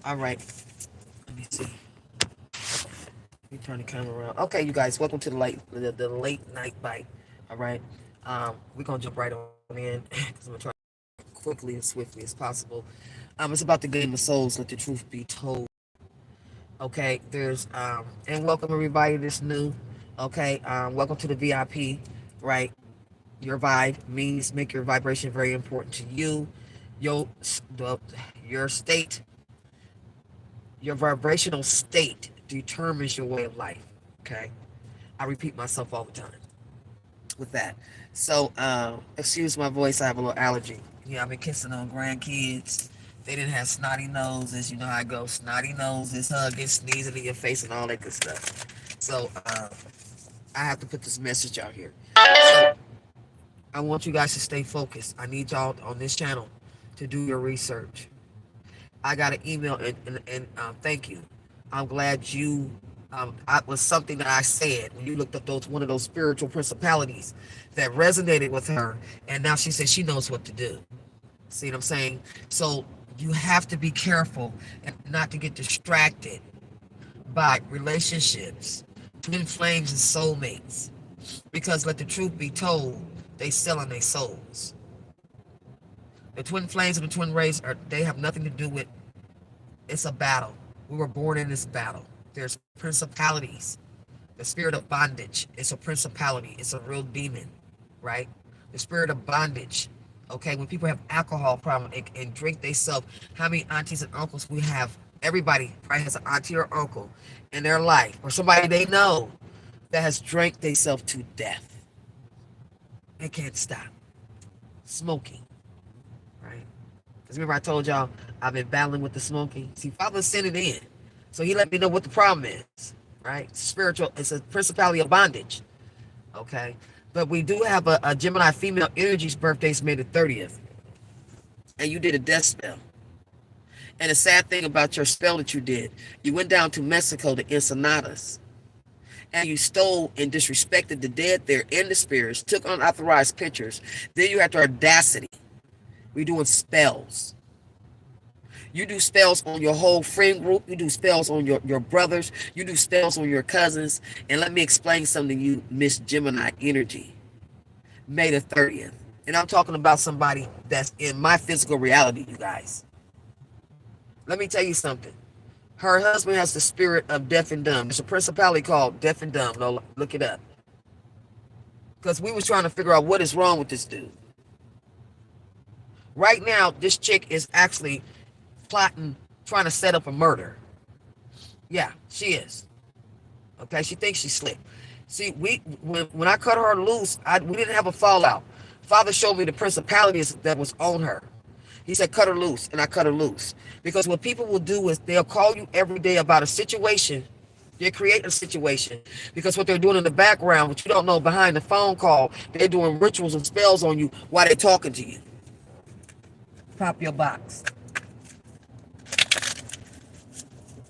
All right. Let me see. Let me turn the camera around. Okay, you guys, welcome to the late night bite. All right. We're gonna jump right on in because I'm gonna try quickly and swiftly as possible. It's about the game of souls. Let the truth be told. Okay. And welcome everybody that's new. Okay. Welcome to the VIP. Right. Your vibe means make your vibration very important to you. Your the, your state, your vibrational state determines your way of life. Okay. I repeat myself all the time with that. So, excuse my voice. I have a little allergy. Yeah, I've been kissing on grandkids. They didn't have snotty noses. You know how I go. Snotty noses, hugging, sneezing in your face, and all that good stuff. So, I have to put this message out here. So, I want you guys to stay focused. I need y'all on this channel to do your research. I got an email and thank you. I'm glad you. I was something that I said when you looked up those one of those spiritual principalities that resonated with her, and now she said she knows what to do. See what I'm saying? So you have to be careful and not to get distracted by relationships, twin flames, and soulmates, because let the truth be told, they selling their souls. The twin flames and the twin rays they have nothing to do with. It's a battle. We were born in this battle. There's principalities. The spirit of bondage is a principality. It's a real demon, right? The spirit of bondage. Okay, when people have alcohol problem and drink themselves, how many aunties and uncles we have? Everybody probably has an auntie or uncle in their life or somebody they know that has drank themselves to death. They can't stop smoking, right? Because remember I told y'all I've been battling with the smoking. See, Father sent it in. So he let me know what the problem is, right? Spiritual, it's a principality of bondage, okay? But we do have a Gemini female energy's birthday is May the 30th. And you did a death spell. And the sad thing about your spell that you did, you went down to Mexico to Ensenadas. And you stole and disrespected the dead there and the spirits, took unauthorized pictures. Then you had the audacity. We're doing spells. You do spells on your whole friend group. You do spells on your brothers. You do spells on your cousins. And let me explain something to you, Miss Gemini Energy. May the 30th. And I'm talking about somebody that's in my physical reality, you guys. Let me tell you something. Her husband has the spirit of deaf and dumb. There's a principality called deaf and dumb. No, look it up. Because we was trying to figure out what is wrong with this dude. Right now, this chick is actually plotting, trying to set up a murder. Yeah, she is. Okay, she thinks she's slick. See, when I cut her loose, we didn't have a fallout. Father showed me the principalities that was on her. He said, cut her loose, and I cut her loose. Because what people will do is they'll call you every day about a situation. They create a situation. Because what they're doing in the background, what you don't know behind the phone call, they're doing rituals and spells on you while they're talking to you. Pop your box.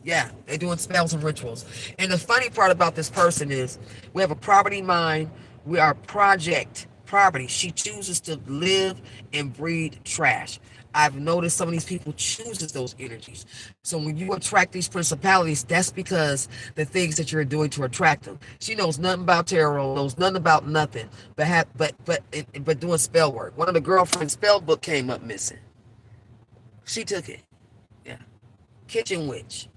Yeah, they're doing spells and rituals. And the funny part about this person is we have a property mind. We are project property. She chooses to live and breed trash. I've noticed some of these people chooses those energies. So when you attract these principalities, that's because the things that you're doing to attract them. She knows nothing about tarot, knows nothing about nothing, but doing spell work. One of the girlfriend's spell book came up missing. She took it. Yeah, kitchen witch.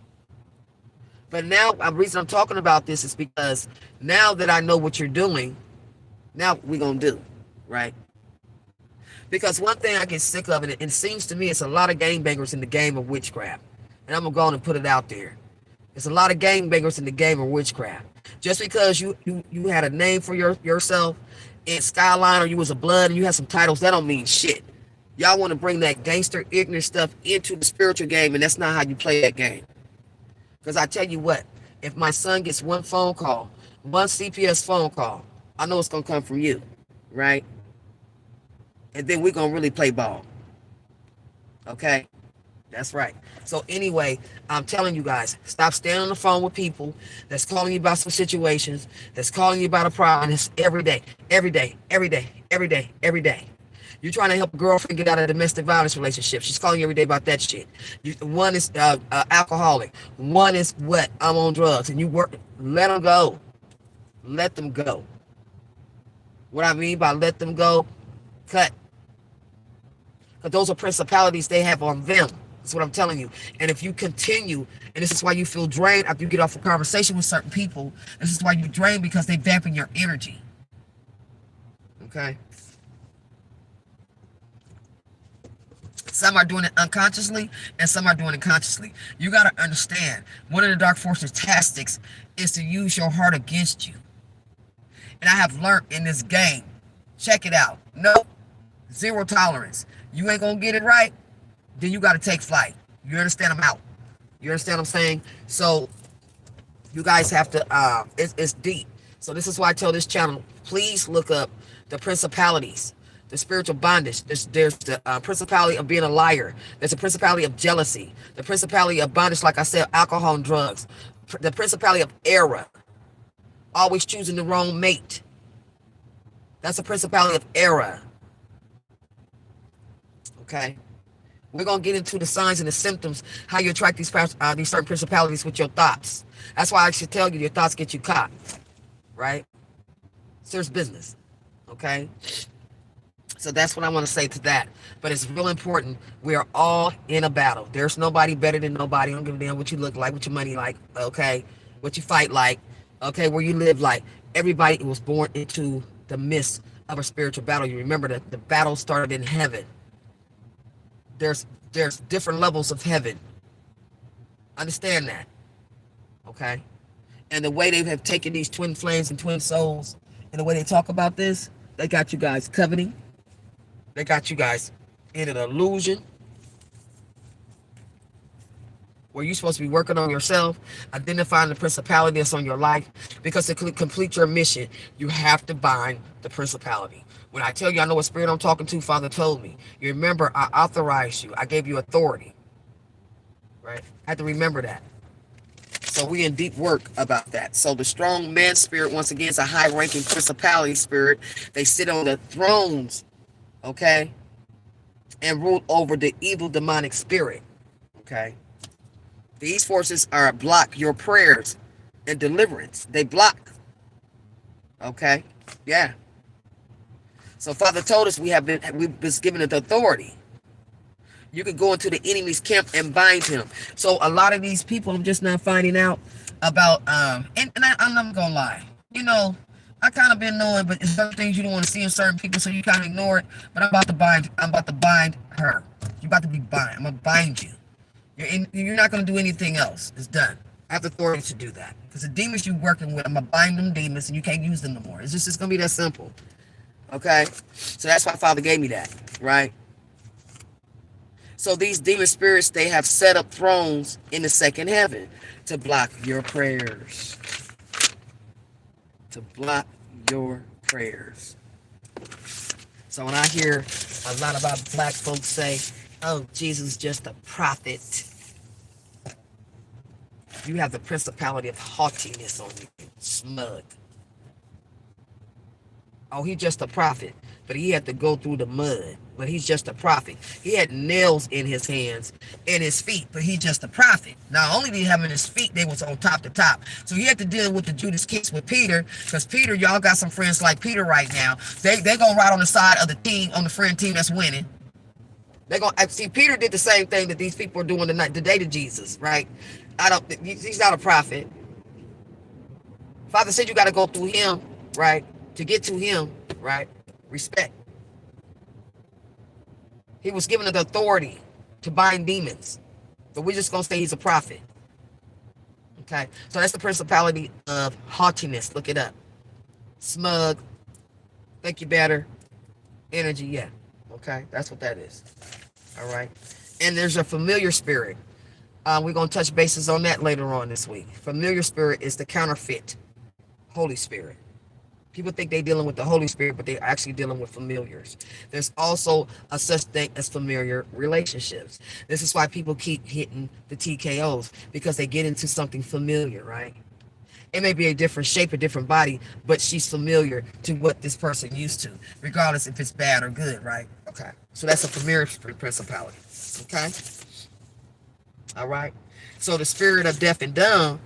But now, the reason I'm talking about this is because now that I know what you're doing, now we're going to do, right? Because one thing I get sick of, and it seems to me it's a lot of gangbangers in the game of witchcraft. And I'm going to go on and put it out there. There's a lot of gangbangers in the game of witchcraft. Just because you had a name for yourself in Skyline or you was a blood and you had some titles, that don't mean shit. Y'all want to bring that gangster, ignorant stuff into the spiritual game, and that's not how you play that game. Because I tell you what, if my son gets one phone call, one CPS phone call, I know it's going to come from you, right? And then we're going to really play ball. Okay? That's right. So anyway, I'm telling you guys, stop standing on the phone with people that's calling you about some situations, that's calling you about a problem. It's every day, every day, every day, every day, every day. You're trying to help a girlfriend get out of a domestic violence relationship. She's calling you every day about that shit. One is alcoholic. One is what? I'm on drugs. And you work. Let them go. Let them go. What I mean by let them go, cut. Because those are principalities they have on them. That's what I'm telling you. And if you continue, and this is why you feel drained after you get off a conversation with certain people, this is why you drain, because they dampen your energy. Okay? Some are doing it unconsciously, and some are doing it consciously. You got to understand, one of the dark forces' tactics is to use your heart against you. And I have learned in this game, check it out. No, zero tolerance. You ain't going to get it right, then you got to take flight. You understand? I'm out. You understand what I'm saying? So you guys have to, it's deep. So this is why I tell this channel, please look up the principalities, the spiritual bondage. There's the principality of being a liar. There's a principality of jealousy. The principality of bondage, like I said, alcohol and drugs. The principality of error. Always choosing the wrong mate. That's a principality of error. Okay? We're going to get into the signs and the symptoms, how you attract these certain principalities with your thoughts. That's why I should tell you, your thoughts get you caught. Right? Serious business. Okay? So that's what I want to say to that. But it's real important. We are all in a battle. There's nobody better than nobody. I don't give a damn what you look like, what your money like, okay? What you fight like, okay? Where you live like. Everybody was born into the midst of a spiritual battle. You remember that the battle started in heaven. There's different levels of heaven. Understand that. Okay? And the way they have taken these twin flames and twin souls, and the way they talk about this, they got you guys coveting. They got you guys in an illusion where you're supposed to be working on yourself, identifying the principality that's on your life, because to complete your mission, you have to bind the principality. When I tell you I know what spirit I'm talking to, Father told me. You remember, I authorized you. I gave you authority. Right? I have to remember that. So we in deep work about that. So the strong man spirit, once again, is a high-ranking principality spirit. They sit on the thrones, okay, and rule over the evil demonic spirit, okay. These forces are block your prayers and deliverance. They block, okay, yeah. So Father told us we've been given the authority. You can go into the enemy's camp and bind him. So a lot of these people, I'm just not finding out about, and I'm not gonna lie, you know, I kind of been knowing, but there's certain things you don't want to see in certain people, so you kind of ignore it. But I'm about to bind her. You're about to be bind. I'm gonna bind you. You're not gonna do anything else. It's done. I have the authority to do that. Because the demons you're working with, I'm gonna bind them demons, and you can't use them no more. It's gonna be that simple. Okay? So that's why Father gave me that, right? So these demon spirits, they have set up thrones in the second heaven to block your prayers. To block your prayers. So when I hear a lot about black folks say, oh, Jesus is just a prophet, you have the principality of haughtiness on you, smug. Oh, he's just a prophet, but he had to go through the mud. But he's just a prophet. He had nails in his hands and his feet, but he's just a prophet. Not only did he have in his feet, they was on top to top. So he had to deal with the Judas case with Peter, because Peter, y'all got some friends like Peter right now. They gonna ride on the side of the team, on the friend team that's winning. They gonna see Peter did the same thing that these people are doing today to Jesus, right? He's not a prophet. Father said you got to go through him, right? To get to him, right? Respect. He was given the authority to bind demons. So we're just going to say he's a prophet. Okay? So that's the principality of haughtiness. Look it up. Smug. Think you better. Energy, yeah. Okay? That's what that is. All right? And there's a familiar spirit. We're going to touch bases on that later on this week. Familiar spirit is the counterfeit Holy Spirit. People think they're dealing with the Holy Spirit, but they're actually dealing with familiars. There's also a such thing as familiar relationships. This is why people keep hitting the TKOs, because they get into something familiar, right? It may be a different shape, a different body, but she's familiar to what this person used to, regardless if it's bad or good, right? Okay, so that's a familiar principality. Okay, all right. So the spirit of deaf and dumb.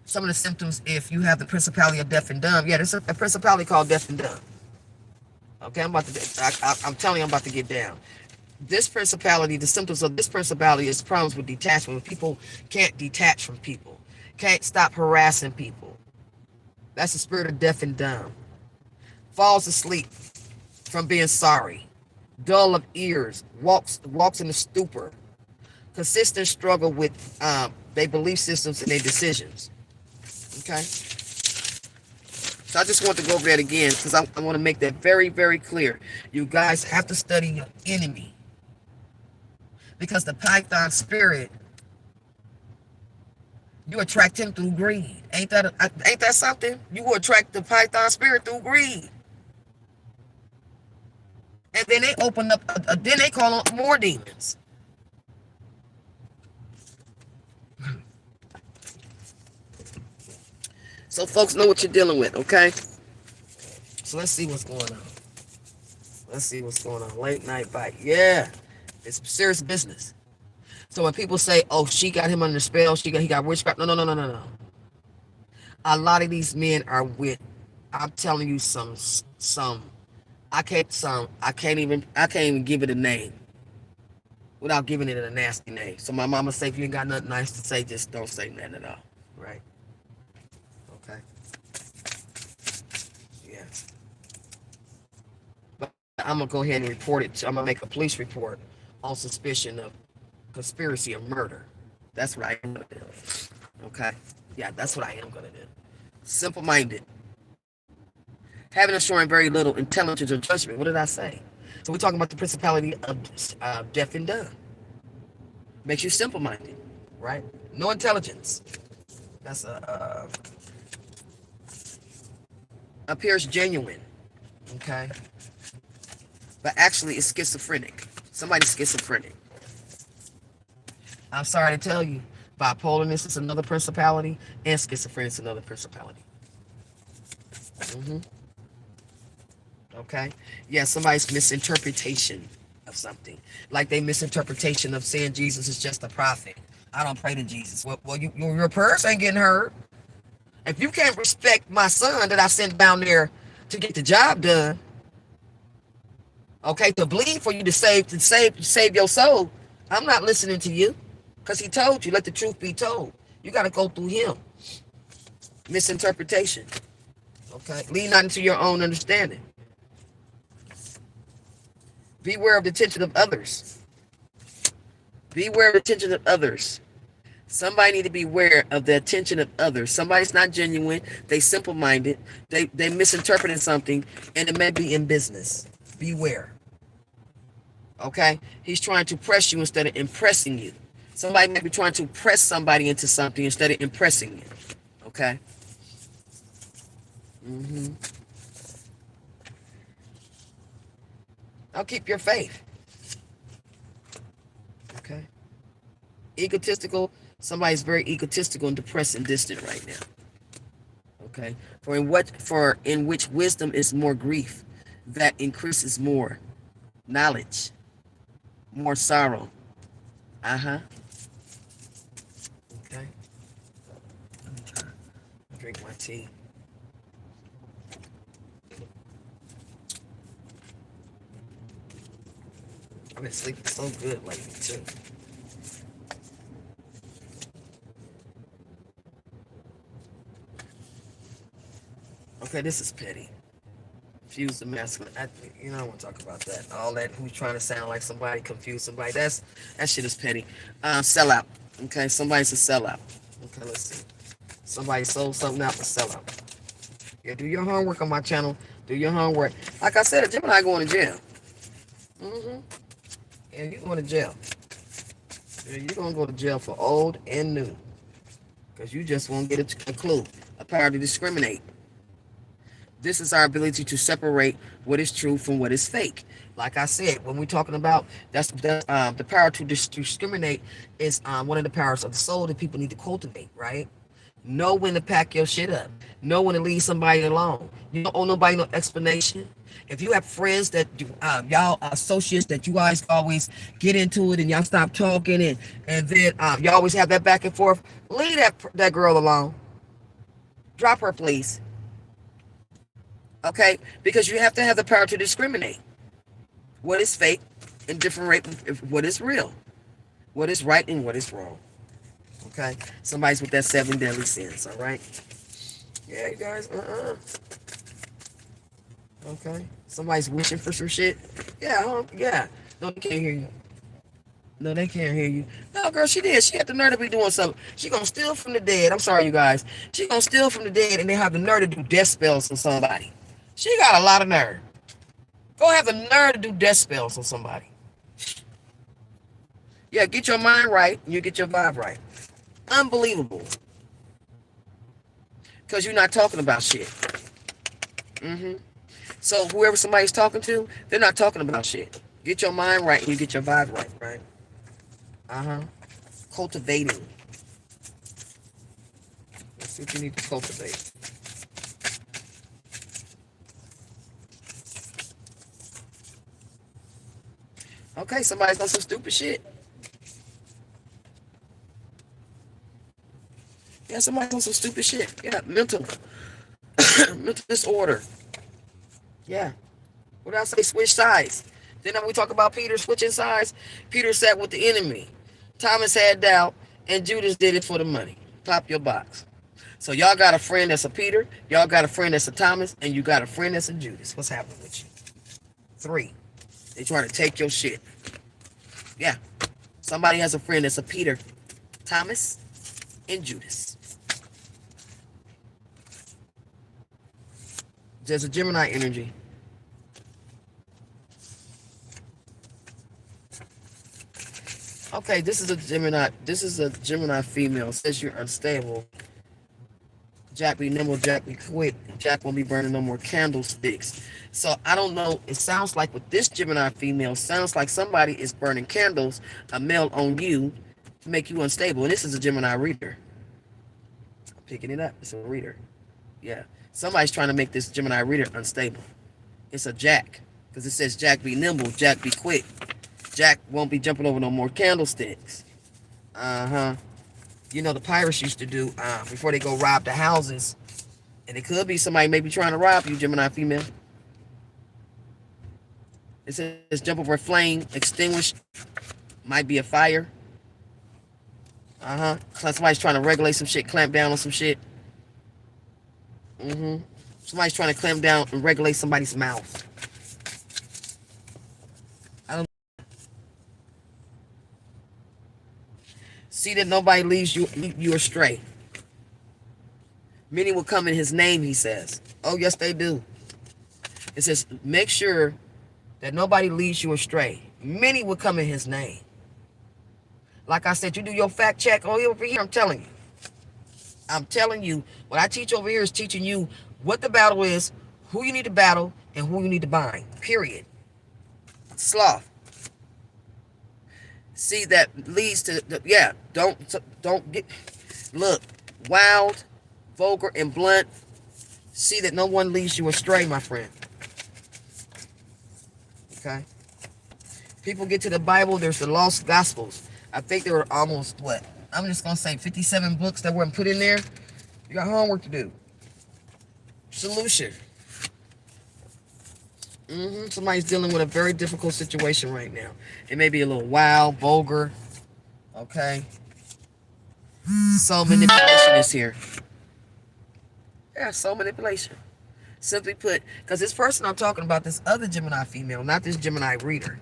Some of the symptoms, if you have the principality of deaf and dumb, yeah, there's a principality called deaf and dumb. Okay, I'm telling you, I'm about to get down. This principality, the symptoms of this principality is problems with detachment. When people can't detach from people, can't stop harassing people. That's the spirit of deaf and dumb. Falls asleep from being sorry. Dull of ears. Walks in a stupor. Consistent struggle with their belief systems and their decisions. Okay? So I just want to go over that again because I want to make that very, very clear. You guys have to study your enemy. Because the Python spirit, you attract him through greed. Ain't that something? You will attract the Python spirit through greed. And then they open up, then they call on more demons. So folks know what you're dealing with, okay? So let's see what's going on. Let's see what's going on. Late night bite. Yeah. It's serious business. So when people say, oh, she got him under the spell, he got witchcraft. No, no, no, no, no, no. A lot of these men are with, I'm telling you I can't even give it a name without giving it a nasty name. So my mama say, if you ain't got nothing nice to say, just don't say nothing at all. Right? Okay. Yeah. But I'm gonna go ahead and report it. I'm gonna make a police report on suspicion of conspiracy of murder. That's what I am gonna do. Okay? Yeah, that's what I am gonna do. Simple minded. Having and showing very little intelligence or judgment. What did I say? So we're talking about the principality of deaf and dumb. Makes you simple minded, right? No intelligence. That's appears genuine, okay? But actually it's schizophrenic. Somebody's schizophrenic. I'm sorry to tell you, bipolarness is another principality, and schizophrenia is another principality. Mm-hmm. Okay? Yeah, somebody's misinterpretation of something. Like they misinterpretation of saying Jesus is just a prophet. I don't pray to Jesus. Well, your prayers ain't getting heard. If you can't respect my son that I sent down there to get the job done, okay, to bleed for you to save your soul, I'm not listening to you. Because he told you, let the truth be told. You got to go through him. Misinterpretation. Okay? Lean not into your own understanding. Beware of the attention of others. Beware of the attention of others. Somebody need to be aware of the attention of others. Somebody's not genuine. They simple-minded. They misinterpreting something, and it may be in business. Beware. Okay? He's trying to press you instead of impressing you. Somebody may be trying to press somebody into something instead of impressing you. Okay? Mm-hmm. Now keep your faith. Okay? Egotistical. Somebody's very egotistical and depressed and distant right now. Okay? For in which wisdom is more grief, that increases more knowledge, more sorrow. Uh-huh. Okay. Let me try to drink my tea. I've been sleeping so good lately too. Okay, this is petty. Confuse the masculine. I don't want to talk about that. All that who's trying to sound like somebody, confuse somebody. That shit is petty. Sellout. Okay, somebody's a sellout. Okay, let's see. Somebody sold something out for sellout. Yeah, do your homework on my channel. Do your homework. Like I said, Gemini going to jail. Mm-hmm. Yeah, you're going to jail. Yeah, you're going to go to jail for old and new. Because you just won't get a clue. A power to discriminate. This is our ability to separate what is true from what is fake. Like I said, when we're talking about the power to discriminate is one of the powers of the soul that people need to cultivate, right? Know when to pack your shit up. Know when to leave somebody alone. You don't owe nobody no explanation. If you have friends that y'all associates that you guys always get into it and y'all stop talking and then you always have that back and forth, leave that girl alone. Drop her, please. Okay, because you have to have the power to discriminate what is fake and differentiate what is real, what is right and what is wrong. Okay, somebody's with that seven deadly sins. All right. Yeah, you guys. Okay. Somebody's wishing for some shit. Yeah. Yeah. No, they can't hear you. No, they can't hear you. No, girl, she did. She had the nerve to be doing something. She gonna steal from the dead. I'm sorry, you guys. She gonna steal from the dead, and they have the nerve to do death spells on somebody. She got a lot of nerve. Go have the nerve to do death spells on somebody. Yeah, get your mind right, and you get your vibe right. Unbelievable. Because you're not talking about shit. So whoever somebody's talking to, they're not talking about shit. Get your mind right and you get your vibe right, right? Cultivating. Let's see what you need to cultivate. Okay, somebody's on some stupid shit. Yeah, somebody's on some stupid shit. Yeah, mental mental disorder. Yeah. What did I say? Switch sides. Then we talk about Peter switching sides. Peter sat with the enemy. Thomas had doubt, and Judas did it for the money. Pop your box. So y'all got a friend that's a Peter, y'all got a friend that's a Thomas, and you got a friend that's a Judas. What's happening with you? 3. They trying to take your shit. Yeah. Somebody has a friend that's a Peter, Thomas, and Judas. There's a Gemini energy. Okay, this is a Gemini. This is a Gemini female. Says you're unstable. Jack be nimble, Jack be quick. Jack won't be burning no more candlesticks. So I don't know. It sounds like with this Gemini female, sounds like somebody is burning candles, a male on you, to make you unstable. And this is a Gemini reader. I'm picking it up. It's a reader. Yeah. Somebody's trying to make this Gemini reader unstable. It's a Jack. Because it says Jack be nimble, Jack be quick. Jack won't be jumping over no more candlesticks. You know, the pirates used to do before they go rob the houses. And it could be somebody maybe trying to rob you, Gemini female. It says jump over a flame, extinguish. Might be a fire. Somebody's trying to regulate some shit, clamp down on some shit. Somebody's trying to clamp down and regulate somebody's mouth. See that nobody leads you astray. Many will come in his name, he says. Oh, yes, they do. It says, make sure that nobody leads you astray. Many will come in his name. Like I said, you do your fact check over here, I'm telling you. I'm telling you, what I teach over here is teaching you what the battle is, who you need to battle, and who you need to bind. Period. Sloth. See, that leads to, yeah, don't get, look, wild, vulgar, and blunt. See that no one leads you astray, my friend. Okay? People get to the Bible, there's the lost gospels. I think there were almost, what? I'm just going to say 57 books that weren't put in there. You got homework to do. Solution. Somebody's dealing with a very difficult situation right now. It may be a little wild, vulgar. Okay. Soul manipulation is here. Yeah, soul manipulation. Simply put, because this person I'm talking about, this other Gemini female, not this Gemini reader,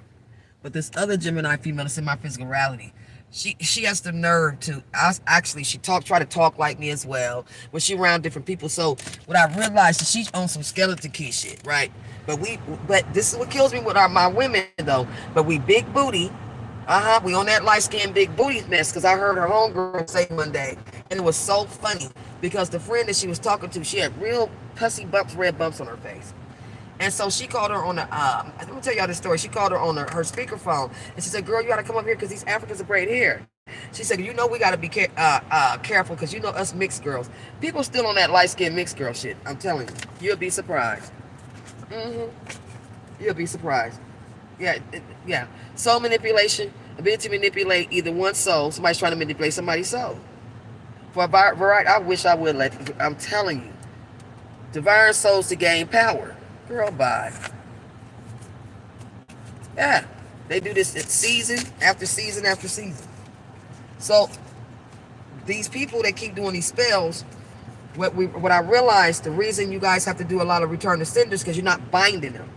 but this other Gemini female that's in my physical reality. She has the nerve to actually she try to talk like me as well when she around different people. So what I realized is she's on some skeleton key shit, right? But this is what kills me with my women though. But we big booty, we on that light skinned big booty mess. Because I heard her homegirl say one day, and it was so funny because the friend that she was talking to, she had real pussy bumps, red bumps on her face. And so she called her on the, let me tell y'all this story. She called her on her speakerphone. And she said, girl, you got to come up here because these Africans have braid hair. She said, you know we got to be careful because you know us mixed girls. People still on that light-skinned mixed girl shit. I'm telling you. You'll be surprised. You'll be surprised. Yeah, yeah. Soul manipulation, ability to manipulate either one's soul. Somebody's trying to manipulate somebody's soul. For a variety, I wish I would let. I'm telling you, devouring souls to gain power. Girl, bye. Yeah, they do this season after season after season. So these people that keep doing these spells, what I realized, the reason you guys have to do a lot of return to senders because you're not binding them,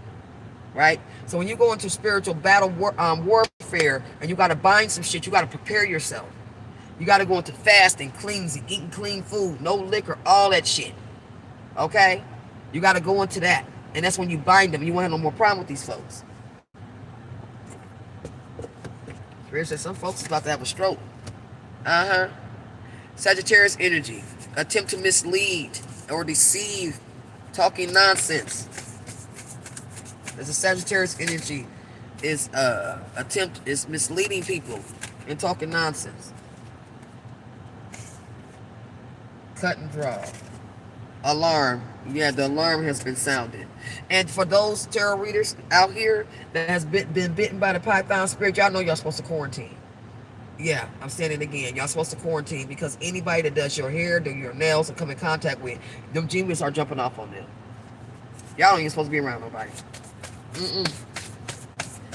right? So when you go into spiritual battle warfare and you got to bind some shit, you got to prepare yourself. You got to go into fasting, cleansing, eating clean food, no liquor, all that shit. Okay? You got to go into that. And that's when you bind them. You won't have no more problem with these folks. Spirit says some folks is about to have a stroke. Uh-huh. Sagittarius energy. Attempt to mislead or deceive. Talking nonsense. There's a Sagittarius energy is misleading people and talking nonsense. Cut and draw. Alarm. Yeah, the alarm has been sounded. And for those tarot readers out here that has been bitten by the python spirit, y'all know y'all supposed to quarantine. Yeah, I'm saying it again. Y'all supposed to quarantine because anybody that does your hair, do your nails, and come in contact with them geniuses are jumping off on them. Y'all ain't even supposed to be around nobody.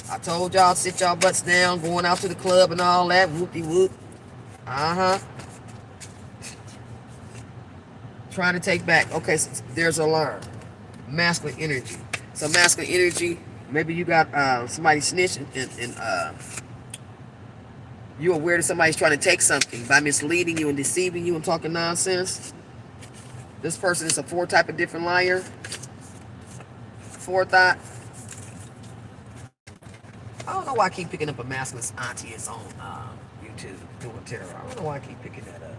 I told y'all sit y'all butts down, going out to the club and all that. Whoop-de-whoop. Uh-huh. Trying to take back. Okay, so there's alarm. Masculine energy. So masculine energy, maybe you got somebody snitching and you're aware that somebody's trying to take something by misleading you and deceiving you and talking nonsense. This person is a 4 type of different liar. Forethought. I don't know why I keep picking up a masculine auntie is on YouTube doing terror. I don't know why I keep picking that up.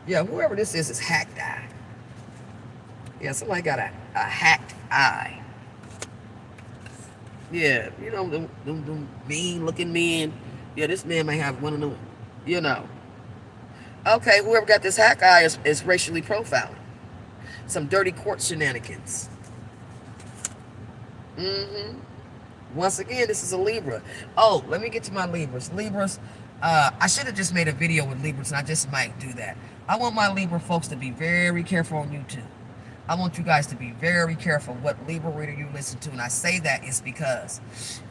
Yeah, whoever this is hacked eye. Yeah, somebody got a hacked eye. Yeah, you know, them mean looking men. Yeah, this man may have one of them, you know. Okay, whoever got this hack eye is racially profiling. Some dirty court shenanigans. Once again, this is a Libra. Oh, let me get to my Libras. Libras, I should have just made a video with Libras, and I just might do that. I want my Libra folks to be very careful on YouTube. I want you guys to be very careful what Libra reader you listen to. And I say that is because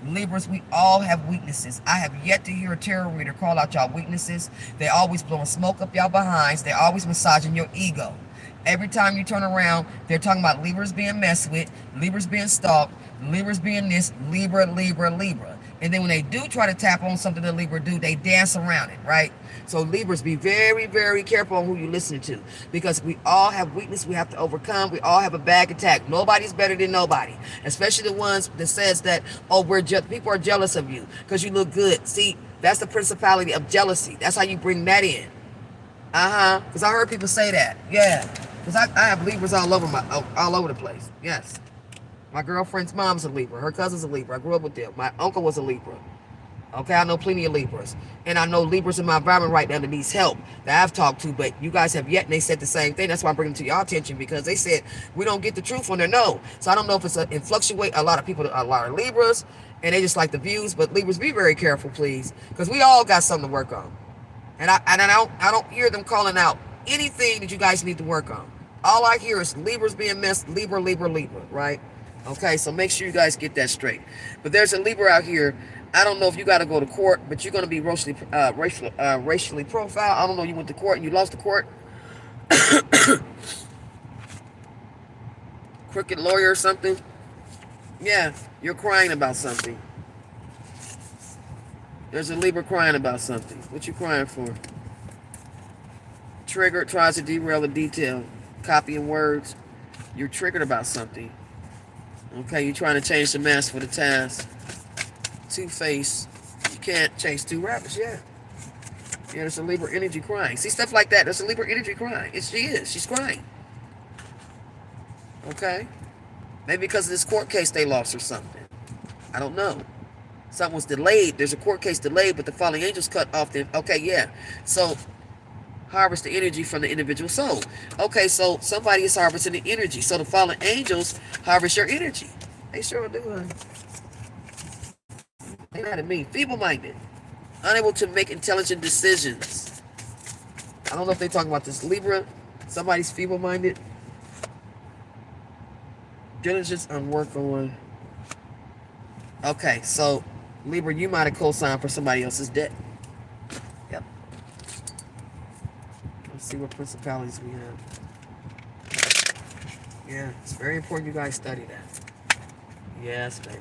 Libras, we all have weaknesses. I have yet to hear a tarot reader call out y'all weaknesses. They always blowing smoke up y'all behinds. They always massaging your ego. Every time you turn around, they're talking about Libras being messed with, Libras being stalked, Libras being this, Libra. And then when they do try to tap on something that Libra do, they dance around it, right? So Libras, be very, very careful on who you listen to. Because we all have weakness we have to overcome. We all have a bag attack. Nobody's better than nobody. Especially the ones that says that, oh, people are jealous of you because you look good. See, that's the principality of jealousy. That's how you bring that in. Because I heard people say that. Yeah. Because I have Libras all over the place. Yes. My girlfriend's mom's a Libra. Her cousin's a Libra. I grew up with them. My uncle was a Libra. Okay, I know plenty of Libras. And I know Libras in my environment right now that needs help that I've talked to, but you guys have yet, and they said the same thing. That's why I'm bringing it to your attention, because they said we don't get the truth on their no. So I don't know if it fluctuates. A lot of people, a lot of Libras, and they just like the views, but Libras, be very careful, please, because we all got something to work on. And I don't hear them calling out anything that you guys need to work on. All I hear is Libras being messed, Libra, right? Okay, so make sure you guys get that straight. But there's a Libra out here. I don't know if you got to go to court, but you're going to be racially profiled. I don't know, you went to court and you lost the court. Crooked lawyer or something. Yeah, you're crying about something. There's a Libra crying about something. What you crying for? Trigger tries to derail a detail. Copying words. You're triggered about something. Okay, you're trying to change the mask for the task. Two-Face. You can't chase two rabbits, yeah. Yeah, there's a Libra energy crying. See, stuff like that. There's a Libra energy crying. She is. She's crying. Okay? Maybe because of this court case they lost or something. I don't know. Something was delayed. There's a court case delayed, but the fallen angels cut off the... Okay, yeah. So, harvest the energy from the individual soul. Okay, so somebody is harvesting the energy. So the fallen angels harvest your energy. They sure do, huh? They mad at me. Feeble-minded. Unable to make intelligent decisions. I don't know if they're talking about this Libra. Somebody's feeble-minded. Diligence on work on. Okay, so Libra, you might have co-signed for somebody else's debt. Yep. Let's see what principalities we have. Yeah, it's very important you guys study that. Yes, baby.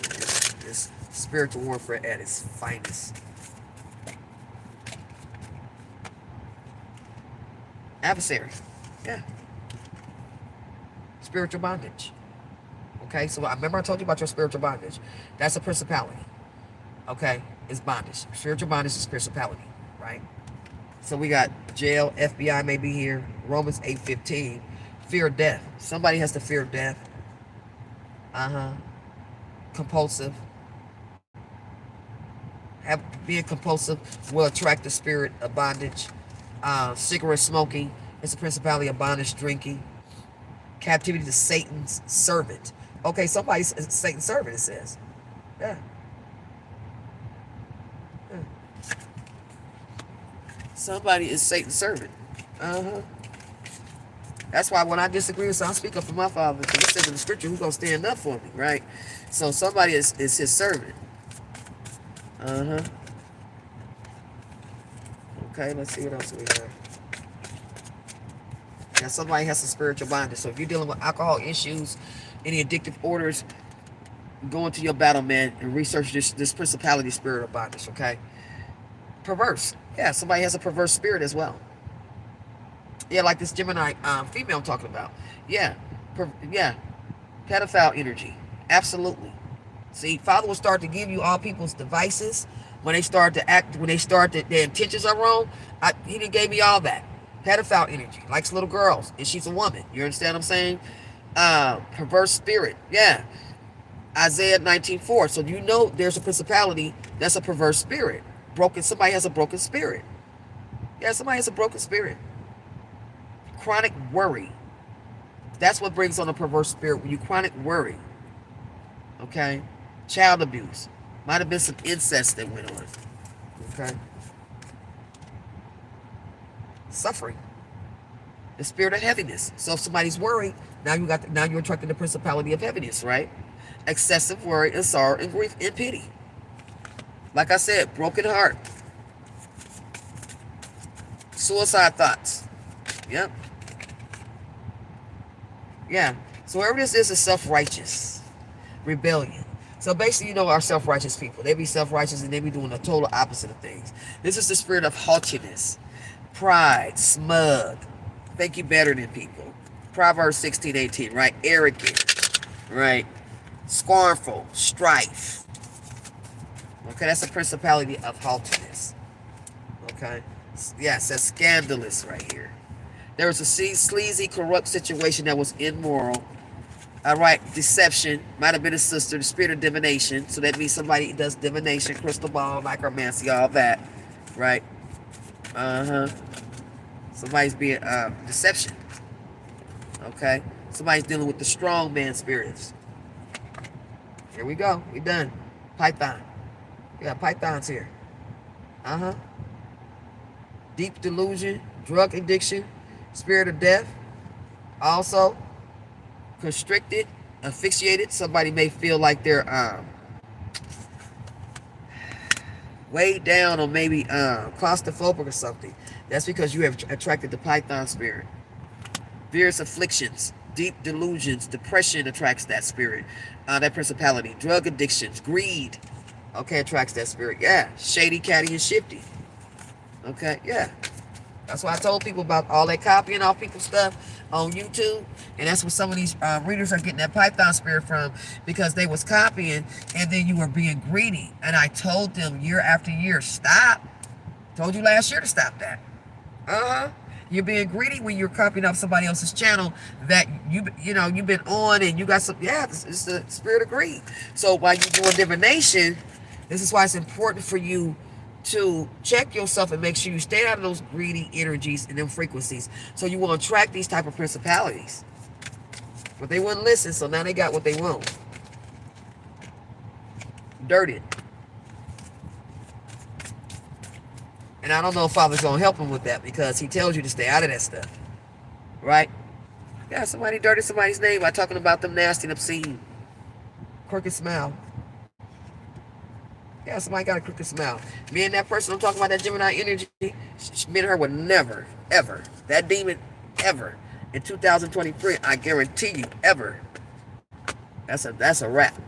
It's spiritual warfare at its finest. Adversary. Yeah. Spiritual bondage. Okay, so I remember I told you about your spiritual bondage. That's a principality. Okay, it's bondage. Spiritual bondage is principality, right? So we got jail, FBI may be here, Romans 8:15, fear of death. Somebody has to fear of death. Compulsive. Being compulsive will attract the spirit of bondage. Cigarette smoking is a principality of bondage. Drinking. Captivity to Satan's servant. Okay, somebody's Satan's servant, it says. Yeah. Somebody is Satan's servant. That's why when I disagree with something, I speak up for my father. Because it says in the scripture, who's going to stand up for me, right? So somebody is his servant. Okay, let's see what else we have. Now, somebody has some spiritual bondage. So if you're dealing with alcohol issues, any addictive orders, go into your battle, man, and research this principality spirit of bondage, okay? Perverse. Yeah, somebody has a perverse spirit as well. Yeah, like this Gemini female I'm talking about. Yeah. Yeah. Pedophile energy. Absolutely. See, Father will start to give you all people's devices when they start to act, when they start to, their intentions are wrong. He didn't gave me all that. Pedophile energy. Likes little girls. And she's a woman. You understand what I'm saying? Perverse spirit. Yeah. Isaiah 19:4. So you know there's a principality that's a perverse spirit. Somebody has a broken spirit. Yeah, somebody has a broken spirit. Chronic worry. That's what brings on a perverse spirit when you chronic worry. Okay? Child abuse. Might have been some incest that went on. Okay? Suffering. The spirit of heaviness. So if somebody's worried, now you're attracting the principality of heaviness, right? Excessive worry and sorrow and grief and pity. Like I said, broken heart. Suicide thoughts. Yep. Yeah. So whatever this is self-righteous. Rebellion. So basically, you know, our self-righteous people. They be self-righteous and they be doing the total opposite of things. This is the spirit of haughtiness. Pride. Smug. Think you better than people. Proverbs 16:18, right? Arrogant. Right? Scornful. Strife. Okay, that's a principality of haughtiness. Okay? Yeah, it says scandalous right here. There was a sleazy, corrupt situation that was immoral. All right, deception. Might have been a sister. The spirit of divination. So that means somebody does divination, crystal ball, necromancy, all that. Right? Somebody's being deception. Okay? Somebody's dealing with the strong man spirits. Here we go. We done. Python. Yeah, Python's here. Deep delusion, drug addiction, spirit of death. Also, constricted, asphyxiated. Somebody may feel like they're weighed down or maybe claustrophobic or something. That's because you have attracted the Python spirit. Various afflictions, deep delusions, depression attracts that spirit, that principality. Drug addictions, greed. Okay, attracts that spirit. Yeah, shady, catty, and shifty. Okay, yeah. That's why I told people about all that copying off people's stuff on YouTube. And that's where some of these readers are getting that Python spirit from, because they was copying and then you were being greedy. And I told them year after year, stop. Told you last year to stop that. You're being greedy when you're copying off somebody else's channel that you've been on and you got some. Yeah, it's the spirit of greed. So while you're doing divination, this is why it's important for you to check yourself and make sure you stay out of those greedy energies and them frequencies. So you will attract these type of principalities. But they wouldn't listen, so now they got what they want. dirted. And I don't know if Father's going to help him with that because he tells you to stay out of that stuff. Right? Yeah, somebody dirted somebody's name by talking about them nasty and obscene. Crooked smile. Yeah, somebody got a crooked smile. Me and that person I'm talking about, that Gemini energy, me and her would never, ever, that demon, ever, in 2023, I guarantee you, ever. That's a wrap.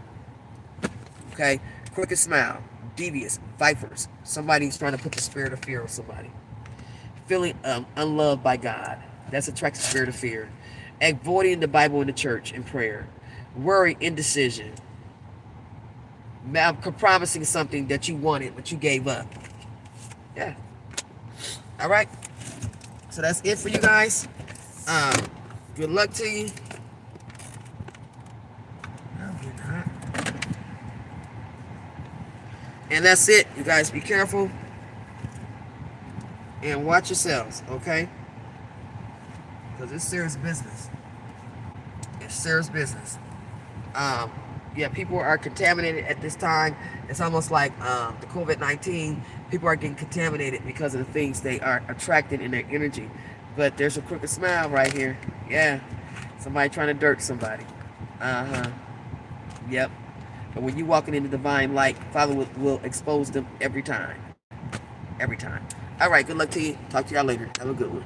Okay? Crooked smile. Devious. Vipers. Somebody's trying to put the spirit of fear on somebody. Feeling unloved by God. That's attracts the spirit of fear. Avoiding the Bible in the church in prayer. Worry, indecision. Promising something that you wanted, but you gave up. Yeah. All right. So that's it for you guys. Good luck to you. And that's it. You guys be careful. And watch yourselves, okay? Because it's serious business. It's serious business. Yeah, people are contaminated at this time. It's almost like the COVID-19. People are getting contaminated because of the things they are attracted in their energy. But there's a crooked smile right here. Yeah. Somebody trying to dirt somebody. Uh-huh. Yep. But when you walking in the divine light, Father will expose them every time. Every time. All right, good luck to you. Talk to y'all later. Have a good one.